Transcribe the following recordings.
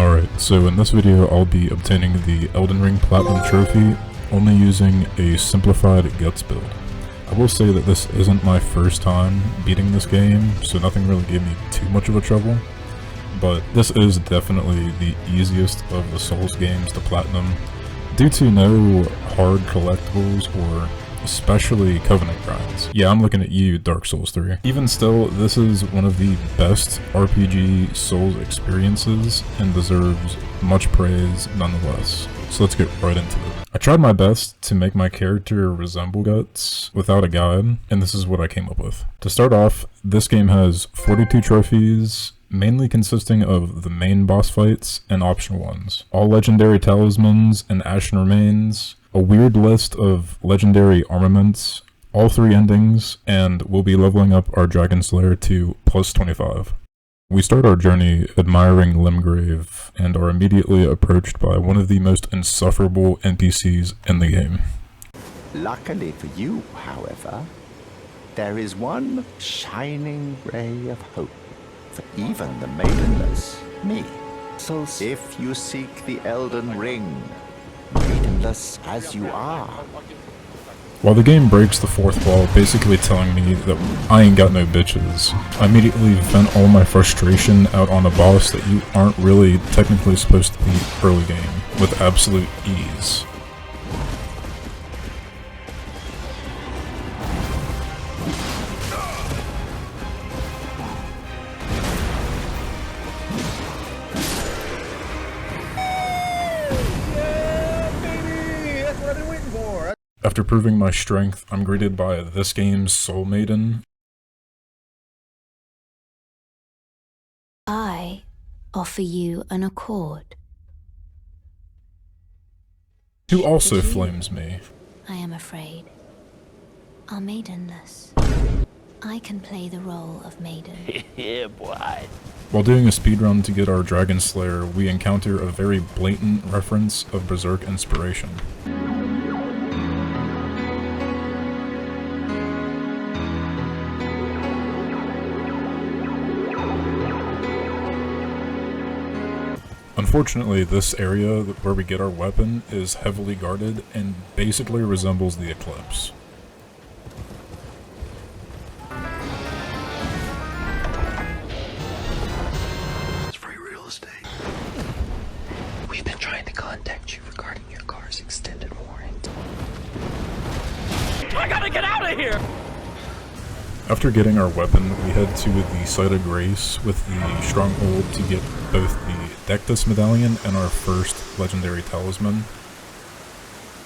Alright, so in this video I'll be obtaining the Elden Ring Platinum Trophy only using a simplified Guts build. I will say that this isn't my first time beating this game, so nothing really gave me too much of a trouble, but this is definitely the easiest of the Souls games to Platinum, due to no hard collectibles or especially Covenant grinds. Yeah, I'm looking at you, Dark Souls 3. Even still, this is one of the best RPG Souls experiences and deserves much praise nonetheless. So let's get right into it. I tried my best to make my character resemble Guts without a guide, and this is what I came up with. To start off, this game has 42 trophies, mainly consisting of the main boss fights and optional ones, all legendary talismans and ashen remains, a weird list of legendary armaments, all 3 endings, and we'll be leveling up our Dragon Slayer to plus 25. We start our journey admiring Limgrave and are immediately approached by one of the most insufferable NPCs in the game. Luckily for you, however, there is one shining ray of hope for even the maidenless, me. So if you seek the Elden Ring, maidenless as you are. While the game breaks the 4th wall, basically telling me that I ain't got no bitches, I immediately vent all my frustration out on a boss that you aren't really technically supposed to beat early game, with absolute ease. After proving my strength, I'm greeted by this game's Soul Maiden. I offer you an accord. Who also flames me. I am afraid. Are maidenless. I can play the role of maiden. Yeah, boy. While doing a speedrun to get our Dragon Slayer, we encounter a very blatant reference of Berserk inspiration. Unfortunately, this area where we get our weapon is heavily guarded and basically resembles the Eclipse. It's free real estate. We've been trying to contact you regarding your car's extended warranty. I gotta get out of here! After getting our weapon, we head to the Site of Grace with the Stronghold to get both the Dectus Medallion and our first legendary talisman.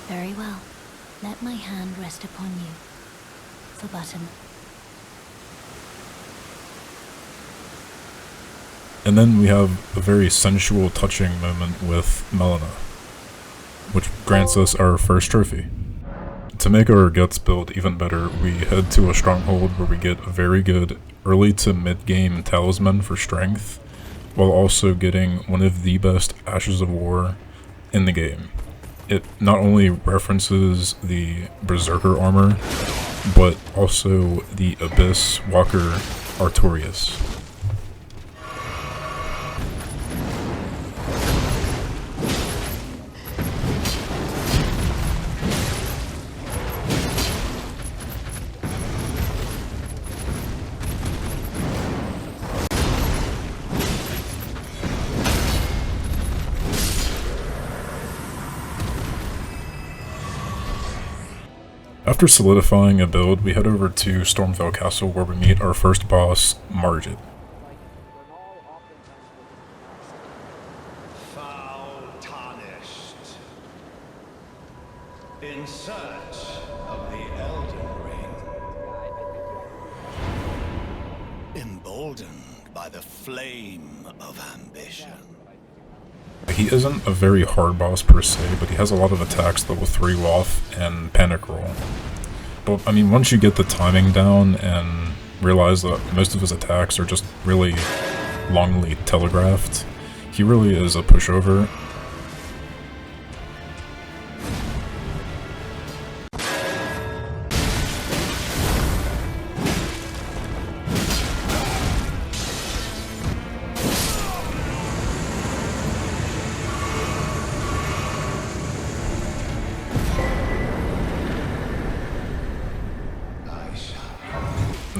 Very well. Let my hand rest upon you. For button. And then we have a very sensual, touching moment with Melina, which grants us our first trophy. To make our Guts build even better, we head to a Stronghold where we get a very good early to mid-game talisman for strength, while also getting one of the best Ashes of War in the game. It not only references the Berserker armor, but also the Abyss Walker Artorias. After solidifying a build, we head over to Stormveil Castle where we meet our first boss, Margit. Foul tarnished. In search of the Elden Ring. Emboldened by the flame of ambition. He isn't a very hard boss per se, but he has a lot of attacks that will 3 off and panic roll. But I mean, once you get the timing down and realize that most of his attacks are just really longly telegraphed, he really is a pushover.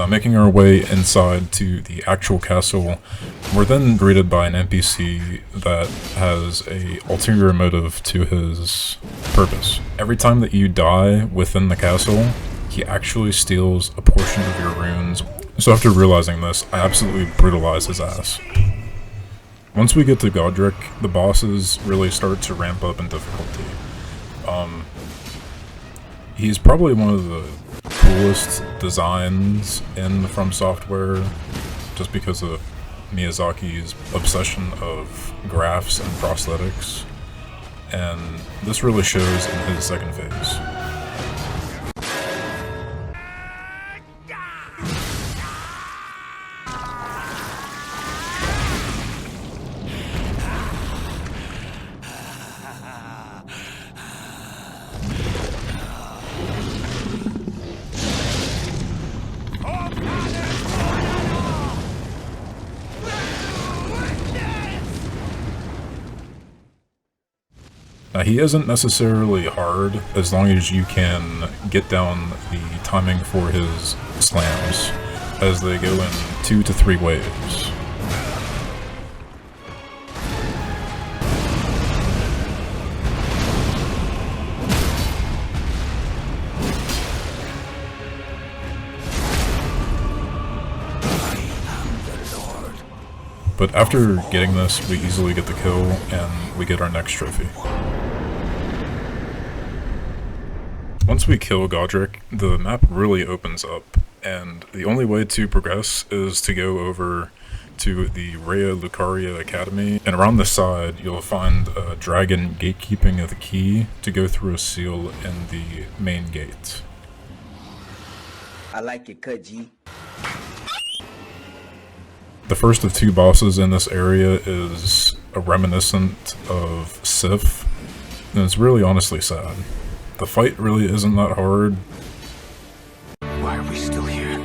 Making our way inside to the actual castle, we're then greeted by an NPC that has a ulterior motive to his purpose. Every time that you die within the castle, he actually steals a portion of your runes. So after realizing this, I absolutely brutalize his ass. Once we get to Godric, the bosses really start to ramp up in difficulty. He's probably one of the coolest designs in FromSoftware, just because of Miyazaki's obsession of graphs and prosthetics, and this really shows in his second phase. Now, he isn't necessarily hard as long as you can get down the timing for his slams, as they go in 2 to 3 waves. But after getting this, we easily get the kill, and we get our next trophy. Once we kill Godric, the map really opens up, and the only way to progress is to go over to the Raya Lucaria Academy, and around the side you'll find a dragon gatekeeping the key to go through a seal in the main gate. I like it, Kudji. The first of 2 bosses in this area is a reminiscent of Sif, and it's really honestly sad. The fight really isn't that hard. Why are we still here?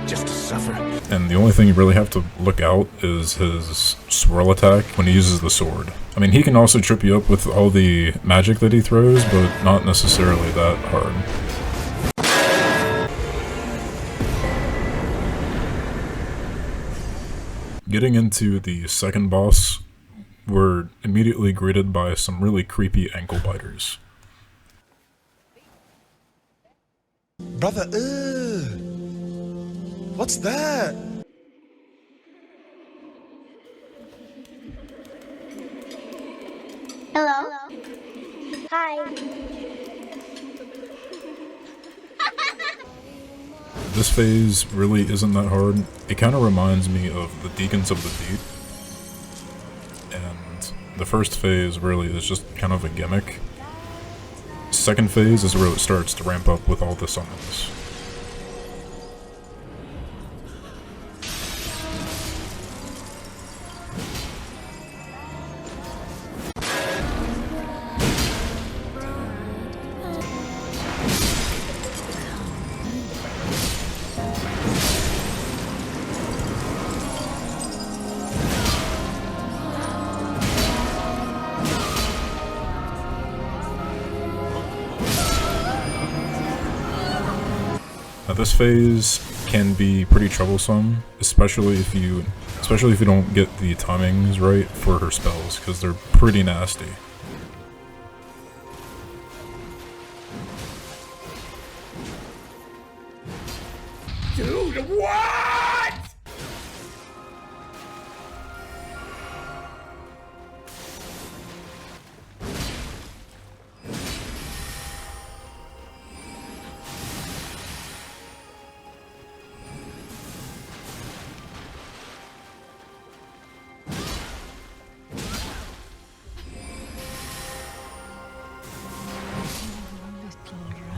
Just to suffer? And the only thing you really have to look out is his swirl attack when he uses the sword. I mean, he can also trip you up with all the magic that he throws, but not necessarily that hard. Getting into the second boss, we're immediately greeted by some really creepy ankle biters. Brother, what's that? Hello? Hi. This phase really isn't that hard. It kind of reminds me of the Deacons of the Deep. And the first phase really is just kind of a gimmick. Second phase is where it starts to ramp up with all the summons. Now this phase can be pretty troublesome, especially if you don't get the timings right for her spells, because they're pretty nasty. Dude, what?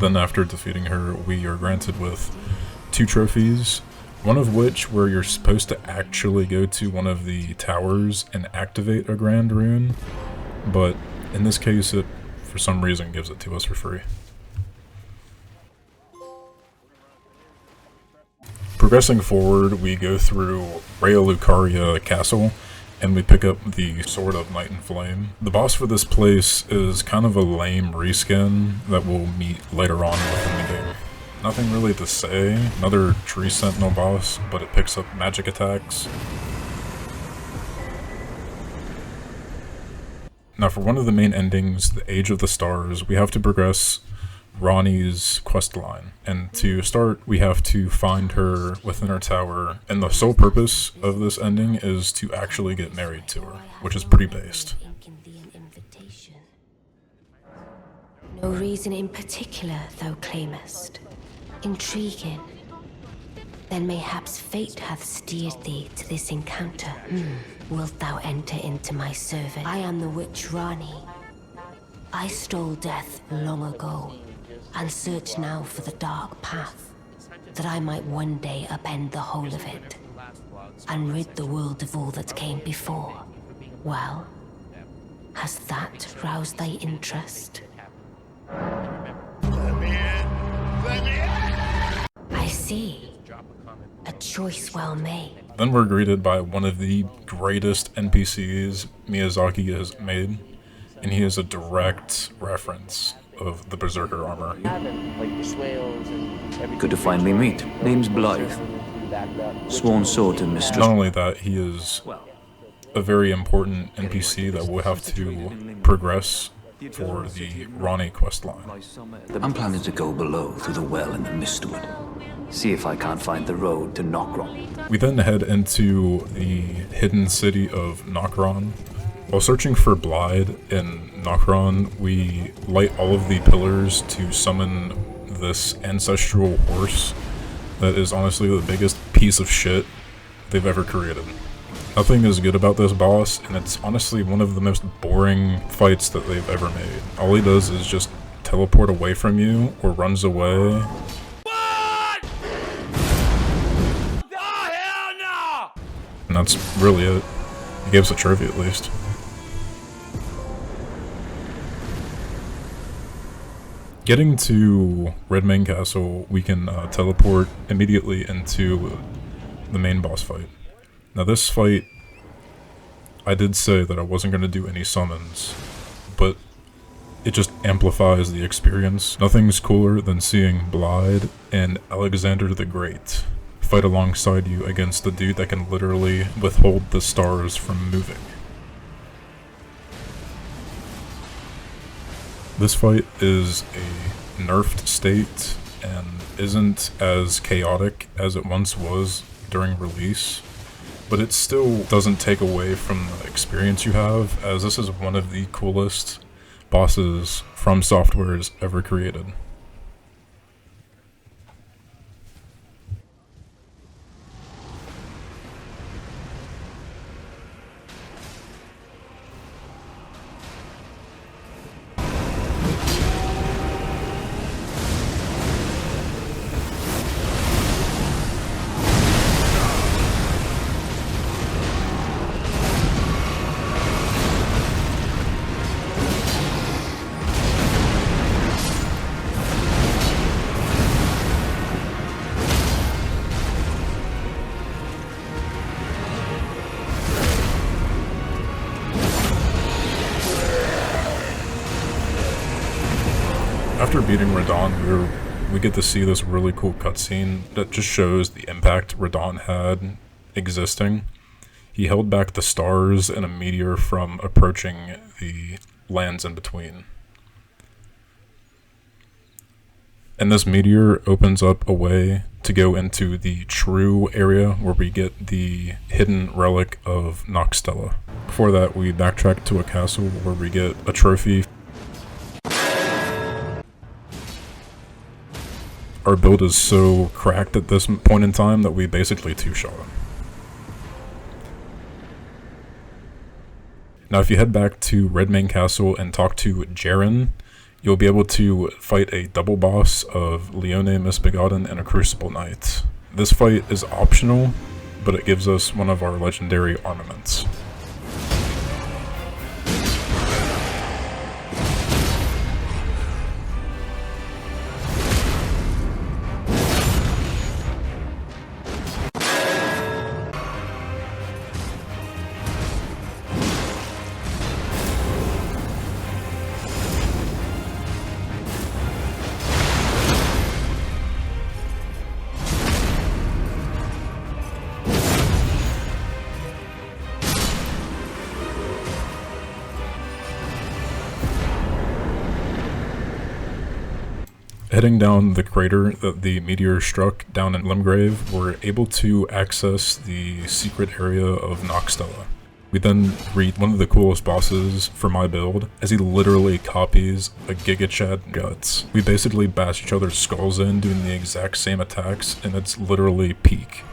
Then after defeating her, we are granted with 2 trophies, one of which where you're supposed to actually go to one of the towers and activate a grand rune, but in this case it, for some reason, gives it to us for free. Progressing forward, we go through Raya Lucaria Castle, and we pick up the Sword of Night and Flame. The boss for this place is kind of a lame reskin that we'll meet later on within the game. Nothing really to say. Another tree sentinel boss, but it picks up magic attacks. Now for one of the main endings, the Age of the Stars, we have to progress Ranni's questline. And to start, we have to find her within her tower, and the sole purpose of this ending is to actually get married to her, which is pretty based. No reason in particular, thou claimest. Intriguing. Then mayhaps fate hath steered thee to this encounter. Wilt thou enter into my service? I am the witch Ranni. I stole death long ago, and search now for the dark path, that I might one day upend the whole of it, and rid the world of all that came before. Well, has that roused thy interest? I see. A choice well made. Then we're greeted by one of the greatest NPCs Miyazaki has made, and he is a direct reference of the Berserker armor. Good to finally meet. Name's Blythe. Sworn sword to Mistress. Not only that, he is a very important NPC that we'll have to progress for the Ranni questline. I'm planning to go below through the well in the Mistwood. See if I can't find the road to Nokron. We then head into the hidden city of Nokron. While searching for Blythe in Nokron, we light all of the pillars to summon this ancestral horse that is honestly the biggest piece of shit they've ever created. Nothing is good about this boss, and it's honestly one of the most boring fights that they've ever made. All he does is just teleport away from you or runs away. And that's really it. He gave us a trophy at least. Getting to Redmane Castle, we can teleport immediately into the main boss fight. Now this fight, I did say that I wasn't going to do any summons, but it just amplifies the experience. Nothing's cooler than seeing Blythe and Alexander the Great fight alongside you against the dude that can literally withhold the stars from moving. This fight is a nerfed state and isn't as chaotic as it once was during release, but it still doesn't take away from the experience you have, as this is one of the coolest bosses FromSoftware has ever created. After beating Radahn, we get to see this really cool cutscene that just shows the impact Radahn had existing. He held back the stars and a meteor from approaching the lands in between. And this meteor opens up a way to go into the true area where we get the hidden relic of Noxstella. Before that, we backtrack to a castle where we get a trophy. Our build is so cracked at this point in time that we basically two-shot him. Now if you head back to Redmane Castle and talk to Jaren, you'll be able to fight a double boss of Leone Misbegotten and a Crucible Knight. This fight is optional, but it gives us one of our legendary armaments. Heading down the crater that the meteor struck down in Limgrave, we're able to access the secret area of Noxstella. We then read one of the coolest bosses for my build, as he literally copies a Giga Chad Guts. We basically bash each other's skulls in, doing the exact same attacks, and it's literally peak.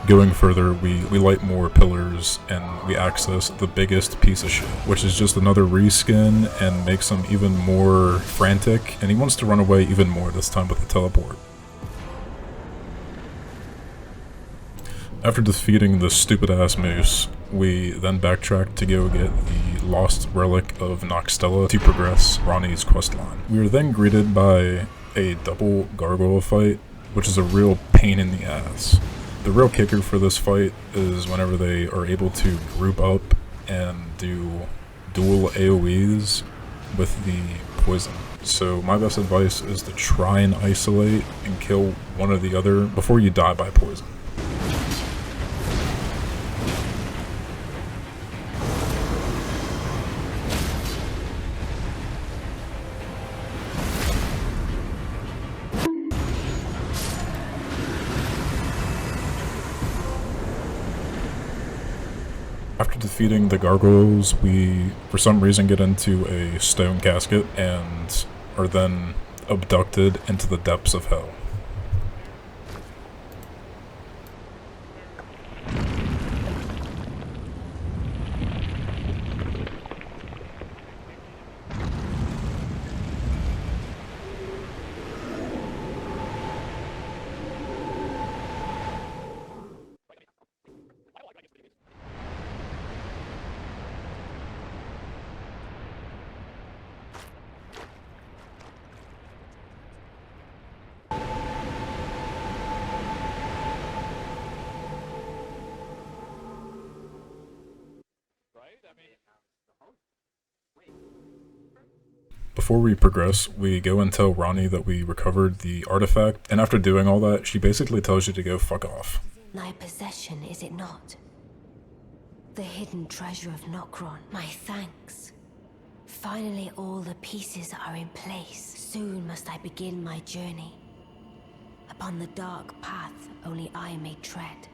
Going further, we light more pillars and we access the biggest piece of shit, which is just another reskin and makes him even more frantic, and he wants to run away even more, this time with a teleport. After defeating the stupid ass moose, we then backtrack to go get the lost relic of Noxstella to progress Ranni's questline. We are then greeted by a double gargoyle fight, which is a real pain in the ass. The real kicker for this fight is whenever they are able to group up and do dual AoEs with the poison. So my best advice is to try and isolate and kill one or the other before you die by poison. After defeating the gargoyles, we for some reason get into a stone casket and are then abducted into the depths of hell. Before we progress, we go and tell Ranni that we recovered the artifact, and after doing all that, she basically tells you to go fuck off. Thy possession, is it not? The hidden treasure of Nokron. My thanks. Finally all the pieces are in place. Soon must I begin my journey. Upon the dark path only I may tread.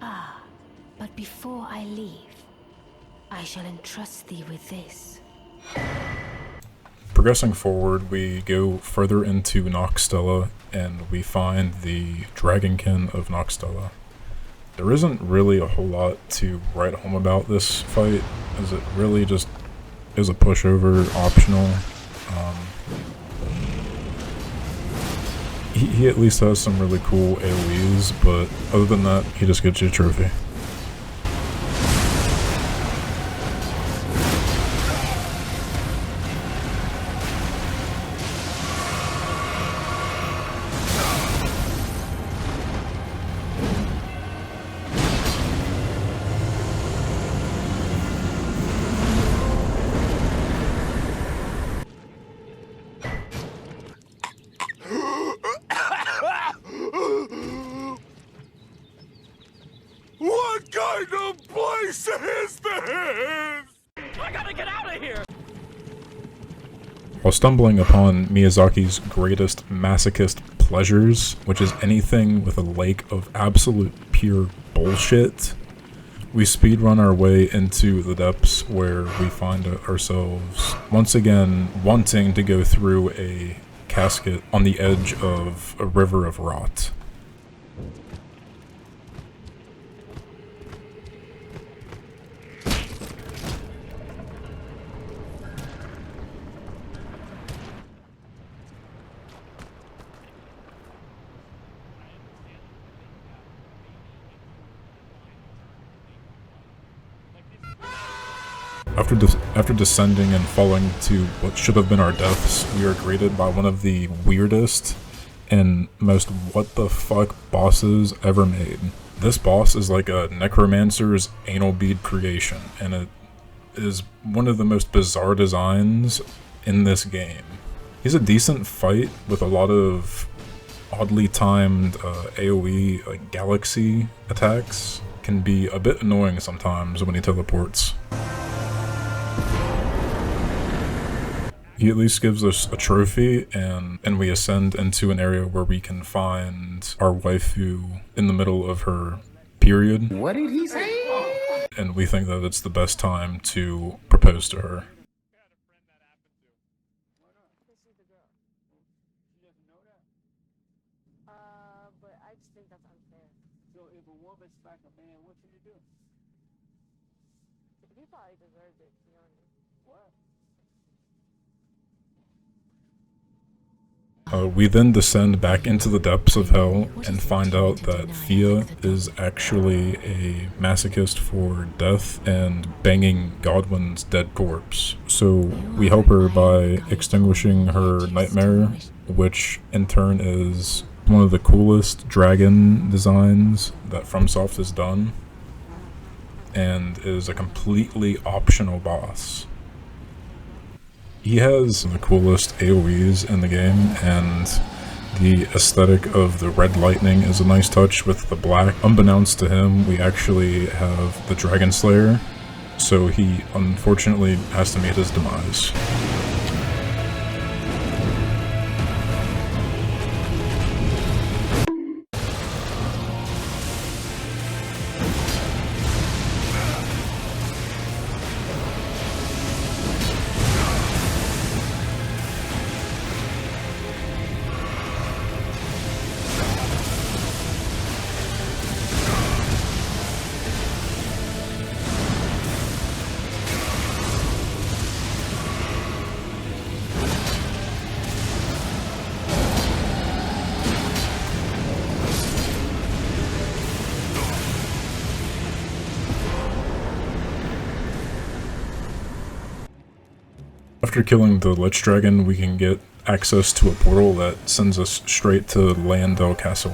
Ah, but before I leave, I shall entrust thee with this. Progressing forward, we go further into Noxstella and we find the Dragonkin of Noxstella. There isn't really a whole lot to write home about this fight, as it really just is a pushover, optional. He at least has some really cool AoEs, but other than that, he just gets you a trophy. What kind of place is this? I gotta get out of here! While stumbling upon Miyazaki's greatest masochist pleasures, which is anything with a lake of absolute pure bullshit, we speedrun our way into the depths where we find ourselves once again wanting to go through a casket on the edge of a river of rot. After descending and falling to what should have been our deaths, we are greeted by one of the weirdest and most what the fuck bosses ever made. This boss is like a necromancer's anal bead creation, and it is one of the most bizarre designs in this game. He's a decent fight with a lot of oddly timed AoE like galaxy attacks. Can be a bit annoying sometimes when he teleports. He at least gives us a trophy, and we ascend into an area where we can find our waifu in the middle of her period. What did he say? And we think that it's the best time to propose to her. But I just think that's unfair. So if a woman smacked a man, what should you do? He probably deserved it, to be honest. What? We then descend back into the depths of hell and find out that Fia is actually a masochist for death and banging Godwin's dead corpse. So we help her by extinguishing her nightmare, which in turn is one of the coolest dragon designs that FromSoft has done, and is a completely optional boss. He has the coolest AoEs in the game, and the aesthetic of the red lightning is a nice touch with the black. Unbeknownst to him, we actually have the Dragon Slayer, so he unfortunately has to meet his demise. After killing the Lich Dragon, we can get access to a portal that sends us straight to Leyndell Castle.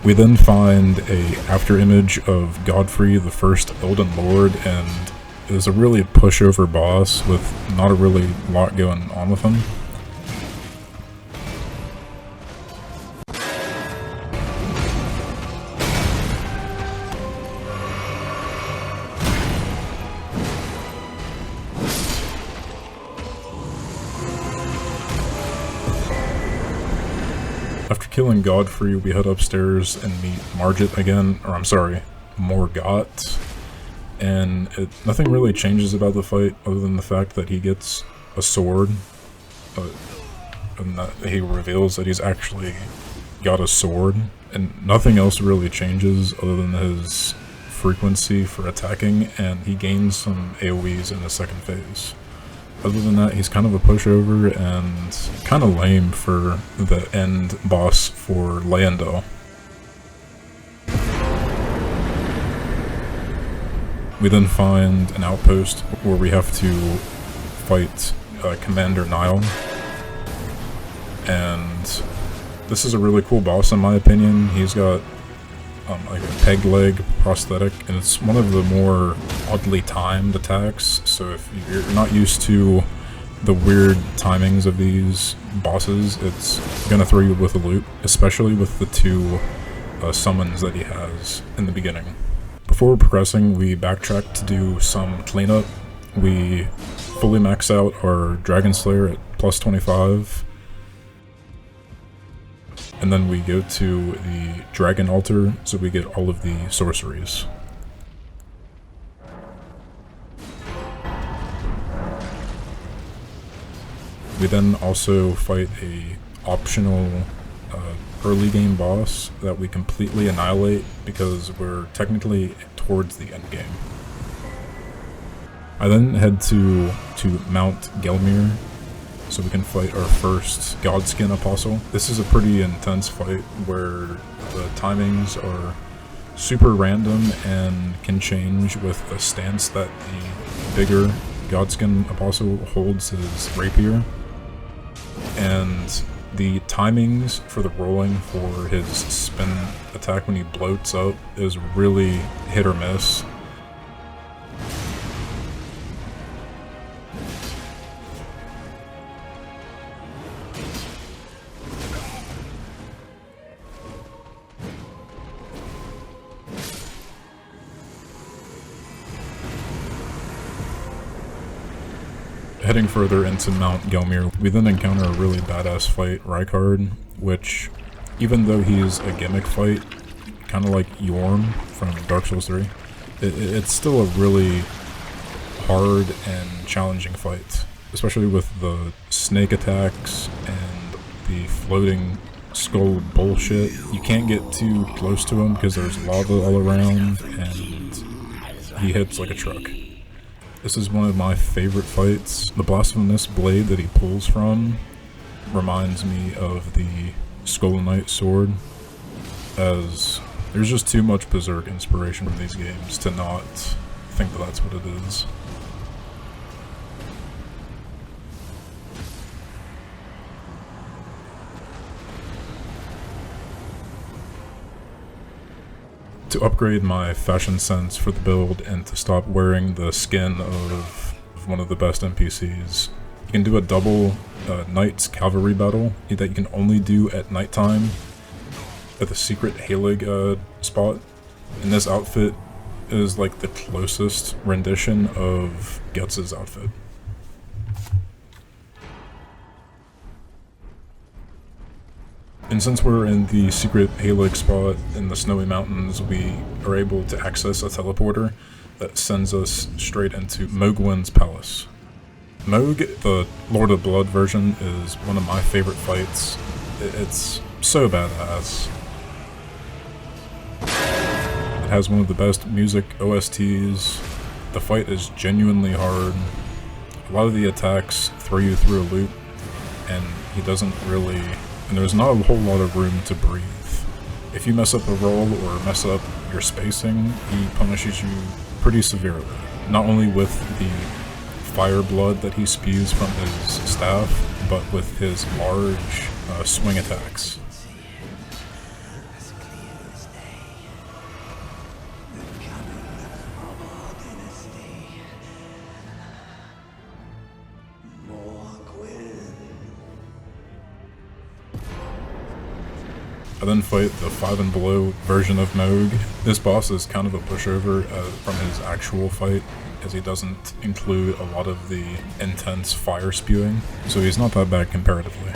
We then find a after image of Godfrey, the first Elden Lord, and it is a really pushover boss with not a really lot going on with him. After killing Godfrey, we head upstairs and meet Margit again, or I'm sorry, Morgott, and nothing really changes about the fight other than the fact that he gets a sword, and that he reveals that he's actually got a sword, and nothing else really changes other than his frequency for attacking, and he gains some AoEs in the second phase. Other than that, he's kind of a pushover and kind of lame for the end boss for Leyndell. We then find an outpost where we have to fight Commander Nile, and this is a really cool boss in my opinion. He's got like a peg leg prosthetic, and it's one of the more oddly timed attacks, so if you're not used to the weird timings of these bosses, it's gonna throw you with a loop, especially with the two summons that he has in the beginning. Before progressing, we backtrack to do some cleanup. We fully max out our Dragon Slayer at plus 25. And then we go to the Dragon Altar, so we get all of the sorceries. We then also fight a optional early game boss that we completely annihilate because we're technically towards the end game. I then head to Mount Gelmir, so we can fight our first Godskin Apostle. This is a pretty intense fight where the timings are super random and can change with the stance that the bigger Godskin Apostle holds his rapier. And the timings for the rolling for his spin attack when he bloats up is really hit or miss. Heading further into Mount Gelmir, we then encounter a really badass fight, Rykard, which, even though he's a gimmick fight, kind of like Yorm from Dark Souls 3, it's still a really hard and challenging fight, especially with the snake attacks and the floating skull bullshit. You can't get too close to him because there's lava all around, and he hits like a truck. This is one of my favorite fights. The blasphemous blade that he pulls from reminds me of the Skull Knight sword, as there's just too much Berserk inspiration from these games to not think that that's what it is. To upgrade my fashion sense for the build and to stop wearing the skin of one of the best NPCs, you can do a double Knight's Cavalry battle that you can only do at nighttime at the secret Halig spot. And this outfit is like the closest rendition of Guts' outfit. And since we're in the secret Halig spot in the Snowy Mountains, we are able to access a teleporter that sends us straight into Mohg's palace. Mohg, the Lord of Blood version, is one of my favorite fights. It's so badass. It has one of the best music OSTs. The fight is genuinely hard. A lot of the attacks throw you through a loop, and he doesn't really... and there's not a whole lot of room to breathe. If you mess up a roll or mess up your spacing, he punishes you pretty severely. Not only with the fire blood that he spews from his staff, but with his large swing attacks. I then fight the 5 and below version of Mohg. This boss is kind of a pushover from his actual fight, as he doesn't include a lot of the intense fire spewing, so he's not that bad comparatively.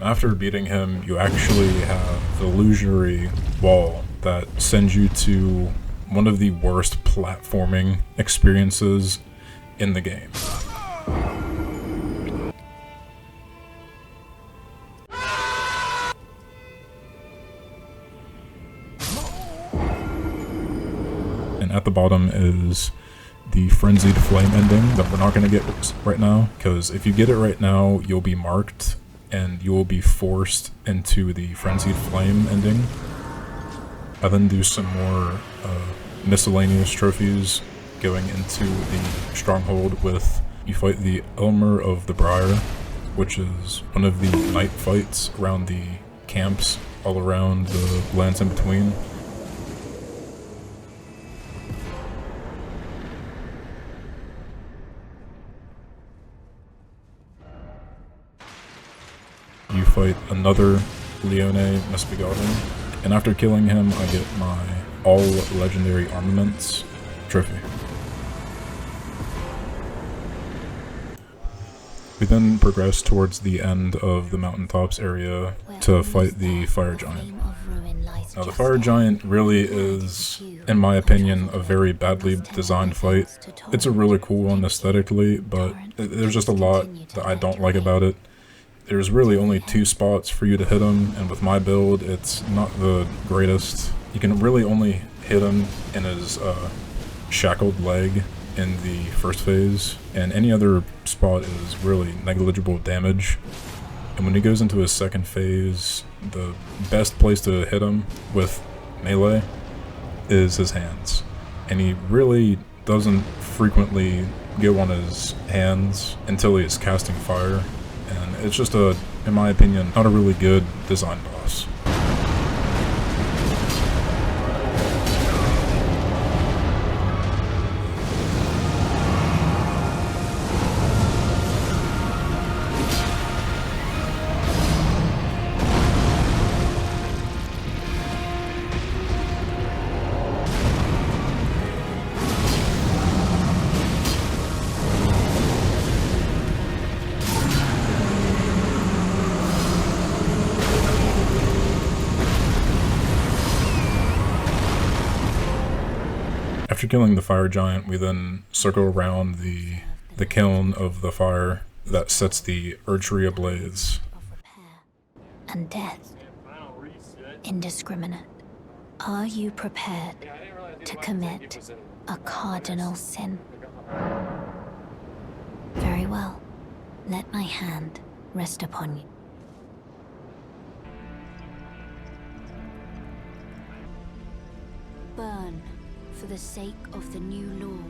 After beating him, you actually have the illusory wall that sends you to one of the worst platforming experiences in the game. And at the bottom is the Frenzied Flame ending that we're not going to get right now, because if you get it right now, you'll be marked and you will be forced into the Frenzied Flame ending. I then do some more miscellaneous trophies going into the stronghold with, you fight the Elmer of the Briar, which is one of the night fights around the camps all around the lands in between. You fight another Leone Misbegotten, and after killing him, I get my all legendary armaments trophy. We then progress towards the end of the mountaintops area to fight the Fire Giant. Now the Fire Giant really is, in my opinion, a very badly designed fight. It's a really cool one aesthetically, but there's just a lot that I don't like about it. there's really only 2 spots for you to hit him, and with my build, it's not the greatest. You can really only hit him in his shackled leg in the first phase, and any other spot is really negligible damage. And when he goes into his second phase, the best place to hit him with melee is his hands. And he really doesn't frequently get on his hands until he is casting fire. And it's just a, in my opinion, not a really good design boss. After killing the fire giant, we then circle around the kiln of the fire that sets the Erdtree ablaze. And death, indiscriminate. Are you prepared to commit a cardinal sin? Very well. Let my hand rest upon you. Burn for the sake of the new Lord.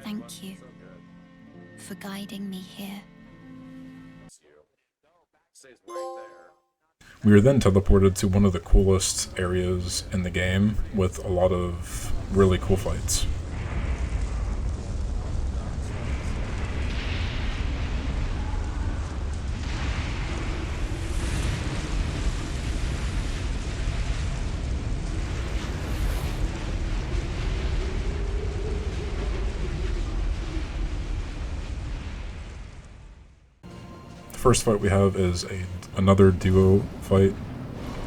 Thank you for guiding me here. We are then teleported to one of the coolest areas in the game with a lot of really cool fights. The first fight we have is another duo fight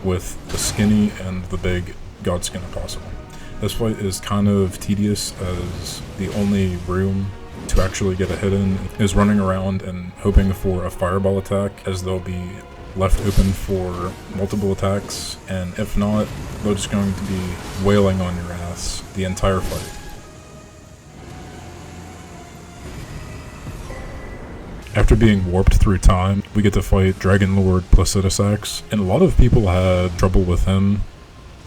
with the skinny and the big Godskin Apostle. This fight is kind of tedious as the only room to actually get a hit in is running around and hoping for a fireball attack, as they'll be left open for multiple attacks, and if not, they're just going to be wailing on your ass the entire fight. After being warped through time, we get to fight Dragon Lord Placidusax, and a lot of people had trouble with him,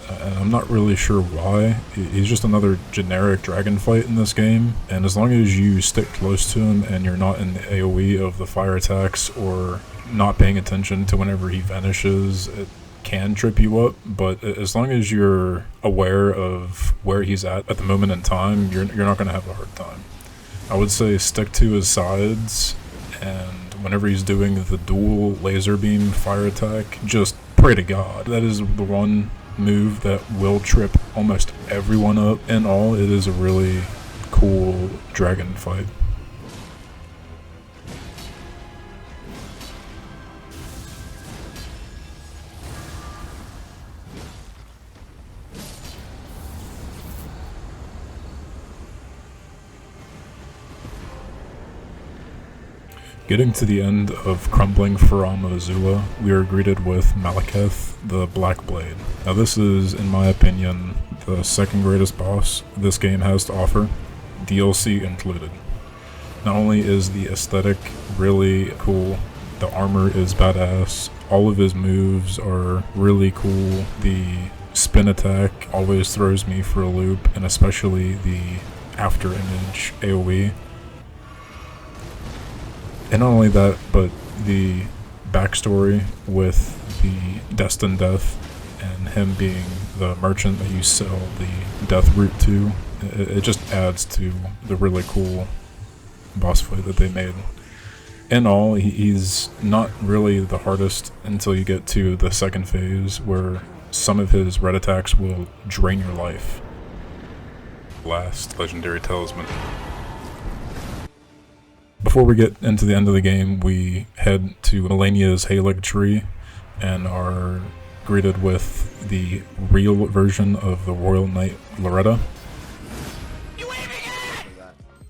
and I'm not really sure why. He's just another generic dragon fight in this game, and as long as you stick close to him and you're not in the AoE of the fire attacks or not paying attention to whenever he vanishes, it can trip you up, but as long as you're aware of where he's at the moment in time, you're not going to have a hard time. I would say stick to his sides, and whenever he's doing the dual laser beam fire attack, just pray to God. That is the one move that will trip almost everyone up. In all, it is a really cool dragon fight. Getting to the end of Crumbling Farum Azula, we are greeted with Malekith, the Black Blade. Now this is, in my opinion, the second greatest boss this game has to offer, DLC included. Not only is the aesthetic really cool, the armor is badass, all of his moves are really cool, the spin attack always throws me for a loop, and especially the after image AoE. And not only that, but the backstory with the Destined Death and him being the merchant that you sell the death root to, it just adds to the really cool boss fight that they made. In all, he's not really the hardest until you get to the second phase, where some of his red attacks will drain your life. Last legendary talisman. Before we get into the end of the game, we head to Melinia's Haligtree and are greeted with the real version of the Royal Knight Loretta. You aiming at?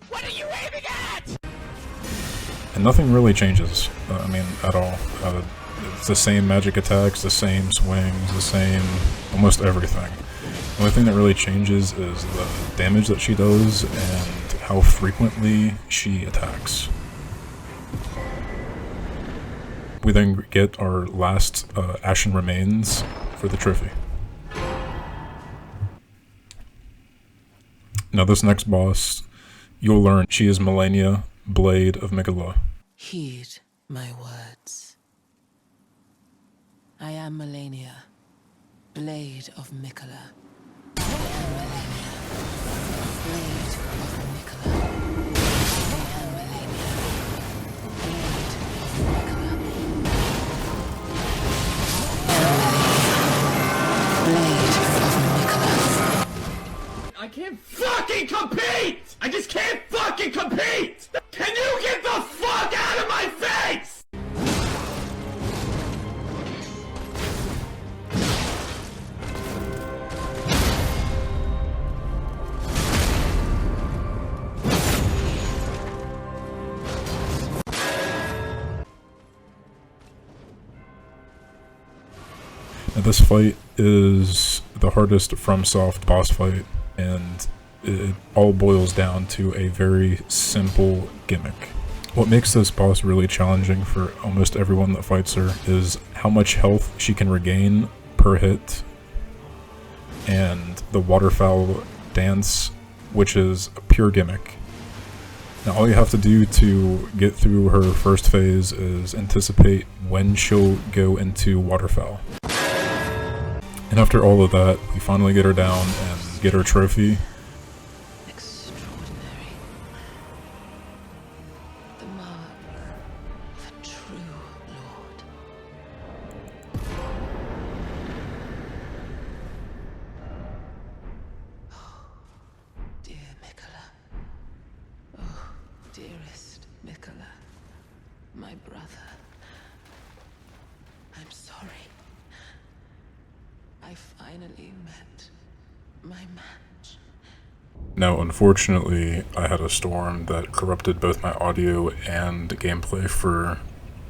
What are you aiming at? And nothing really changes, at all. It's the same magic attacks, the same swings, the same almost everything. The only thing that really changes is the damage that she does and how frequently she attacks. We then get our last Ashen Remains for the trophy. Now this next boss, you'll learn she is Melania, Blade of Mikula. Heed my words. I am Melania, Blade of Mikula. I am Melania, Blade of Mikula. I am Melania, Blade of Mikula. I can't fucking compete! I just can't fucking compete! Can you get the fuck out of my face? Now this fight is the hardest FromSoft boss fight, and it all boils down to a very simple gimmick. What makes this boss really challenging for almost everyone that fights her is how much health she can regain per hit, and the waterfowl dance, which is a pure gimmick. Now all you have to do to get through her first phase is anticipate when she'll go into waterfowl. And after all of that, we finally get her down and get her trophy. Extraordinary. The mark of a true lord. Oh, dear Mikula. Oh, dearest Mikula. My brother. I'm sorry. I finally met my match. Now, unfortunately, I had a storm that corrupted both my audio and gameplay for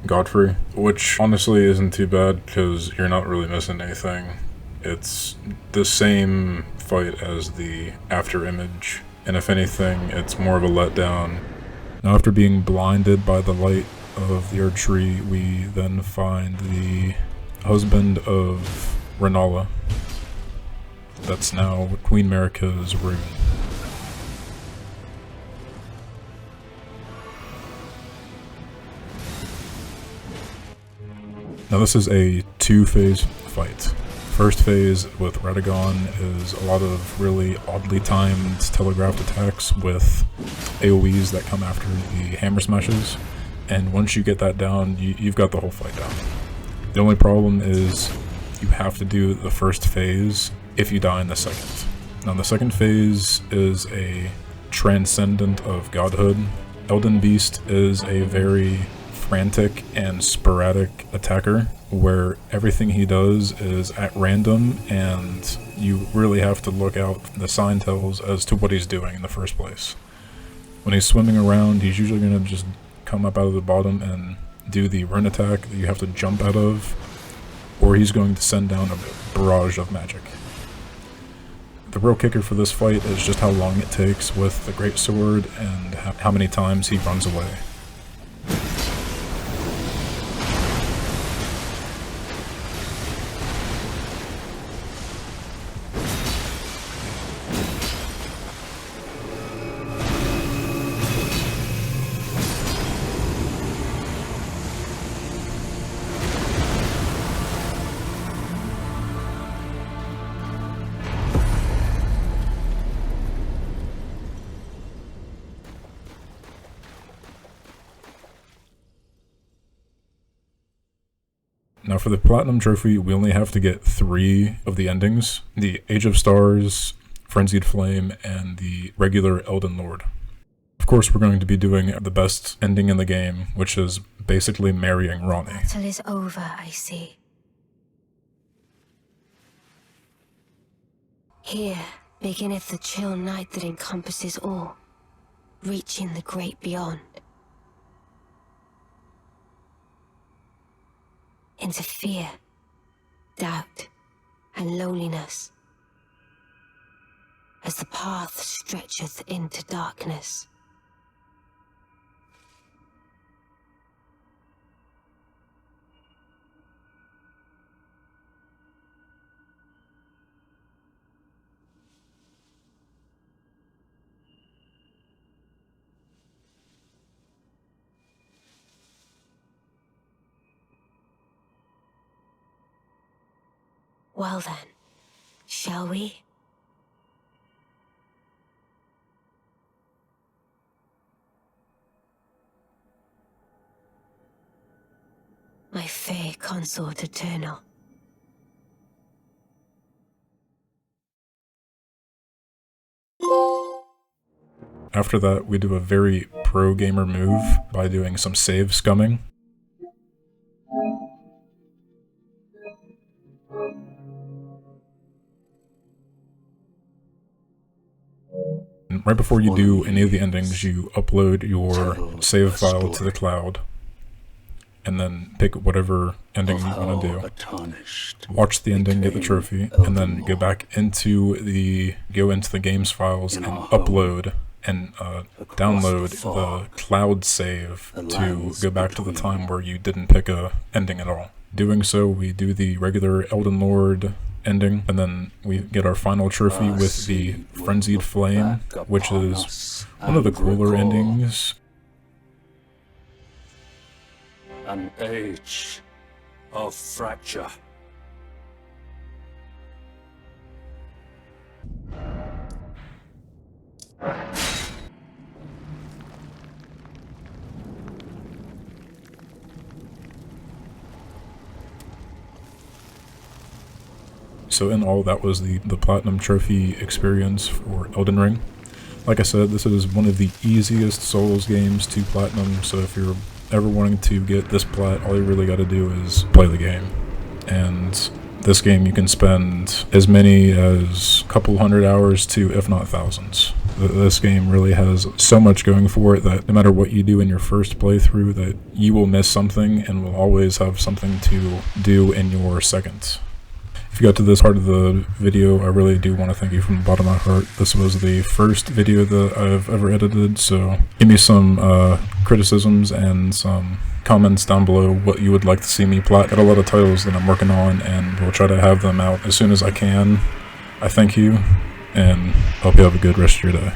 Godfrey, which honestly isn't too bad because you're not really missing anything. It's the same fight as the after image, and if anything, it's more of a letdown. Now, after being blinded by the light of the Erdtree, we then find the husband of Rennala. That's now Queen Marika's rune. Now this is a two-phase fight. First phase with Radahn is a lot of really oddly timed telegraphed attacks with AoEs that come after the hammer smashes, and once you get that down, you've got the whole fight down. The only problem is you have to do the first phase if you die in the second. Now the second phase is a transcendent of godhood. Elden Beast is a very frantic and sporadic attacker where everything he does is at random and you really have to look out the sign tells as to what he's doing in the first place. When he's swimming around, he's usually going to just come up out of the bottom and do the rune attack that you have to jump out of, or he's going to send down a barrage of magic. The real kicker for this fight is just how long it takes with the great sword and how many times he runs away. Now for the Platinum Trophy, we only have to get 3 of the endings: the Age of Stars, Frenzied Flame, and the regular Elden Lord. Of course, we're going to be doing the best ending in the game, which is basically marrying Ranni. Battle is over, I see. Here beginneth the chill night that encompasses all, reaching the great beyond. Into fear, doubt, and loneliness, as the path stretcheth into darkness. Well then, shall we? My fair consort eternal. After that, we do a very pro-gamer move by doing some save scumming. Right before you do any of the endings, you upload your save file to the cloud, and then pick whatever ending you want to do. Watch the ending, get the trophy, and then go into the games files and upload and download the cloud save to go back to the time where you didn't pick a ending at all. Doing so, we do the regular Elden Lord ending, and then we get our final trophy with the Frenzied Flame, which is one of the cooler endings. An age of fracture. So in all, that was the Platinum Trophy experience for Elden Ring. Like I said, this is one of the easiest Souls games to Platinum, so if you're ever wanting to get this plat, all you really got to do is play the game. And this game you can spend as many as a couple hundred hours to, if not thousands. This game really has so much going for it that no matter what you do in your first playthrough, that you will miss something and will always have something to do in your second. If you got to this part of the video, I really do want to thank you from the bottom of my heart. This was the first video that I've ever edited, so give me some criticisms and some comments down below what you would like to see me plat. Got a lot of titles that I'm working on, and we'll try to have them out as soon as I can. I thank you, and hope you have a good rest of your day.